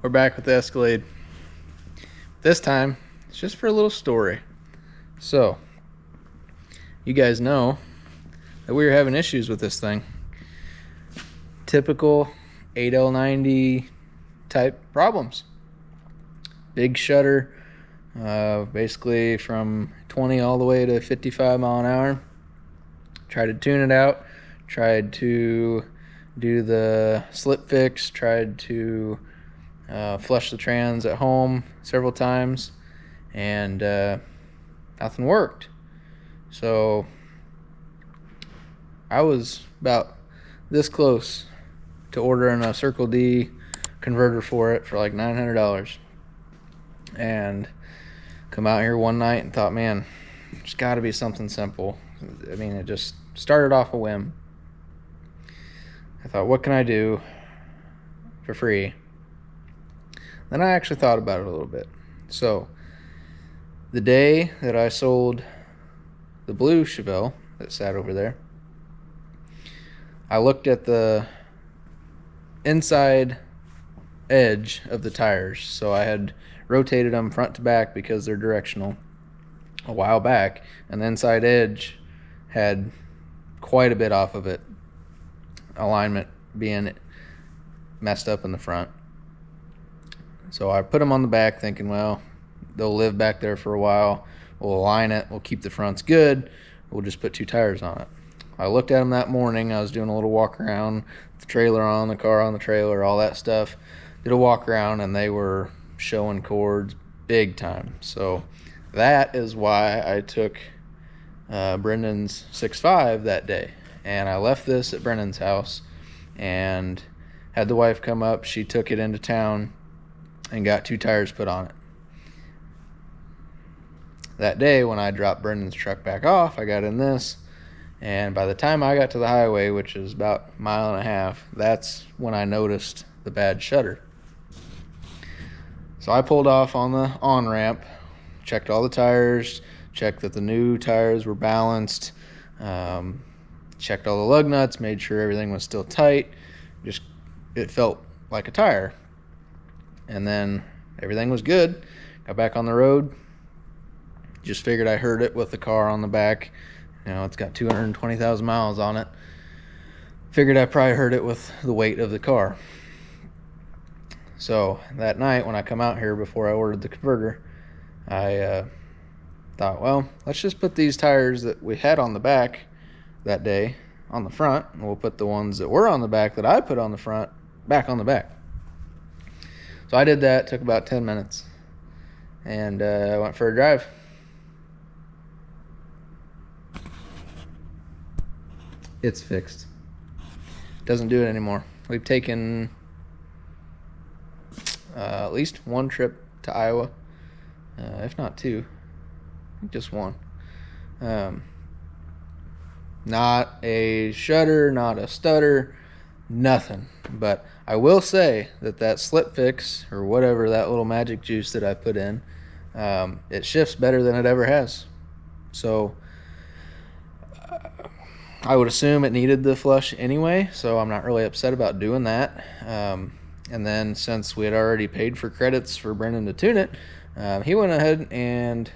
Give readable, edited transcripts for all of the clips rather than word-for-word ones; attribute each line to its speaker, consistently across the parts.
Speaker 1: We're back with the Escalade. This time, it's just for a little story. So, you guys know that we were having issues with this thing. Typical 8L90 type problems. Big shutter, basically from 20 all the way to 55 mile an hour. Tried to tune it out, tried to do the slip fix, tried to flush the trans at home several times, and nothing worked. So I was about this close to ordering a Circle D converter for it for like $900, and come out here one night and thought, man, there's got to be something simple. I mean, it just started off a whim. I thought, what can I do for free? Then I actually thought about it a little bit. So the day that I sold the blue Chevelle that sat over there, I looked at the inside edge of the tires. So I had rotated them front to back because they're directional a while back, and the inside edge had quite a bit off of it, alignment being messed up in the front. So I put them on the back thinking, well, they'll live back there for a while. We'll align it. We'll keep the fronts good. We'll just put 2 tires on it. I looked at them that morning. I was doing a little walk around, the trailer on, the car on the trailer, all that stuff. Did a walk around, and they were showing cords big time. So that is why I took Brendan's 6.5 that day. And I left this at Brendan's house and had the wife come up. She took it into town and got 2 tires put on it. That day when I dropped Brendan's truck back off, I got in this, and by the time I got to the highway, which is about a mile and a half, that's when I noticed the bad shutter. So I pulled off on the on-ramp, checked all the tires, checked that the new tires were balanced, checked all the lug nuts, made sure everything was still tight. Just, it felt like a tire. And then everything was good. Got back on the road. Just figured I heard it with the car on the back. You know, it's got 220,000 miles on it. Figured I probably heard it with the weight of the car. So that night when I come out here before I ordered the converter, I thought, well, let's just put these tires that we had on the back that day on the front, and we'll put the ones that were on the back that I put on the front back on the back. So I did that. Took about 10 minutes, and I went for a drive. It's fixed. Doesn't do it anymore. We've taken at least 1 trip to Iowa, if not 2. I think just 1. Not a shutter, not a stutter, nothing. But I will say that slip fix, or whatever, that little magic juice that I put in, it shifts better than it ever has. So I would assume it needed the flush anyway, so I'm not really upset about doing that. And then since we had already paid for credits for Brendan to tune it, he went ahead and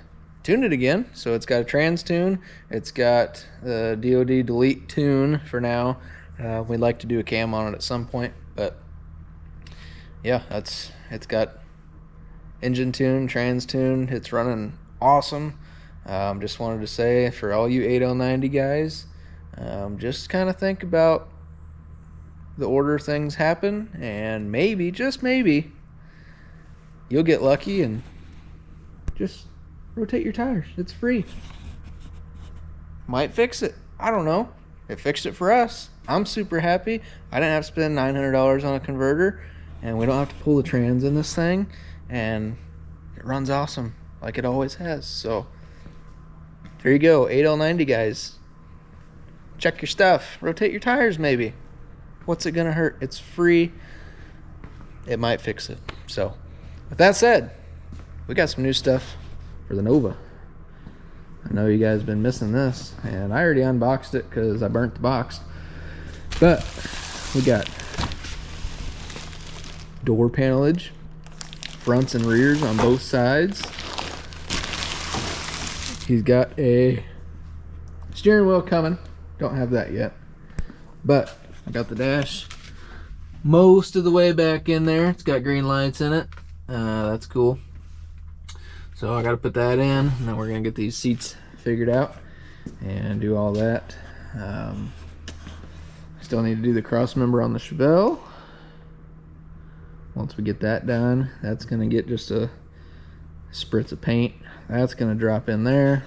Speaker 1: tuned it again. So it's got a trans tune. It's got the DOD delete tune for now. We'd like to do a cam on it at some point, but yeah, it's got engine tune, trans tune. It's running awesome. Just wanted to say, for all you 8L90 guys, just kind of think about the order things happen, and maybe, just maybe, you'll get lucky and just rotate your tires. It's free. Might fix it. I don't know. It fixed it for us. I'm super happy. I didn't have to spend $900 on a converter, and we don't have to pull the trans in this thing, and it runs awesome like it always has. So there you go, 8L90 guys. Check your stuff. Rotate your tires maybe. What's it gonna hurt? It's free. It might fix it. So with that said, we got some new stuff for the Nova. I know you guys have been missing this, and I already unboxed it because I burnt the box. But we got door panelage, fronts and rears on both sides. He's got a steering wheel coming. Don't have that yet. But I got the dash most of the way back in there. It's got green lights in it. That's cool. So I got to put that in, and then we're going to get these seats figured out and do all that. Still need to do the cross member on the Chevelle. Once we get that done, that's going to get just a spritz of paint. That's going to drop in there.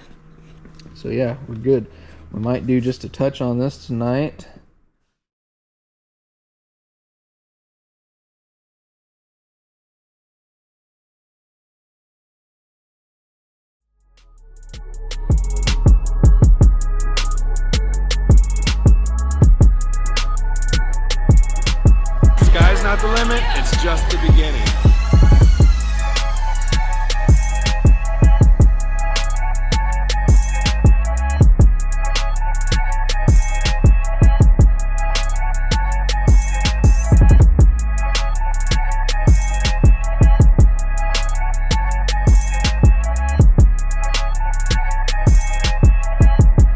Speaker 1: So yeah, we're good. We might do just a touch on this tonight.
Speaker 2: Sky's not the limit, it's just the beginning.